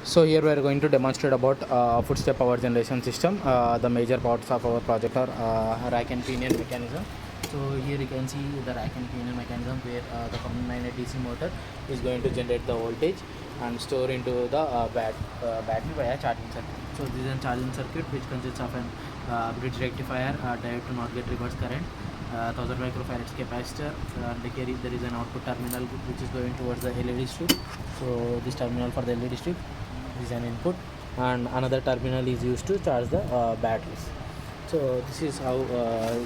So here we are going to demonstrate about footstep power generation system. The major parts of our project are rack and pinion mechanism. So here you can see the rack and pinion mechanism where the common magnet DC motor is going to generate the voltage and store into the battery via charging circuit. So this is a charging circuit which consists of an bridge rectifier, diode to not get reverse current, 1000 microfarads capacitor, there is an output terminal which is going towards the LED strip. So this terminal for the LED strip is an input, and another terminal is used to charge the batteries. So this is how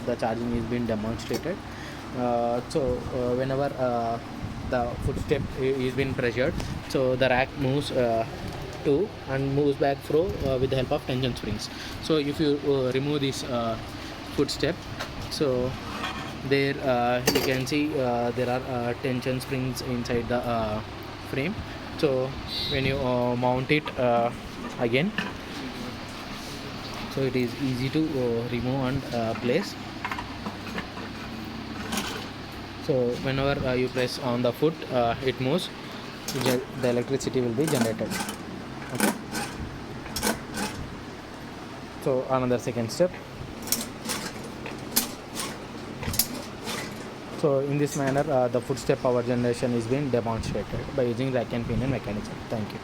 the charging is being demonstrated. Whenever the footstep is being pressured, so the rack moves to and moves back through with the help of tension springs. So if you remove this footstep, so there you can see there are tension springs inside the frame. So when you mount it again, so it is easy to remove and place. So whenever you press on the foot, it moves, the electricity will be generated. Okay, so another second step. So in this manner the footstep power generation is being demonstrated by using rack and pinion mechanism. Thank you.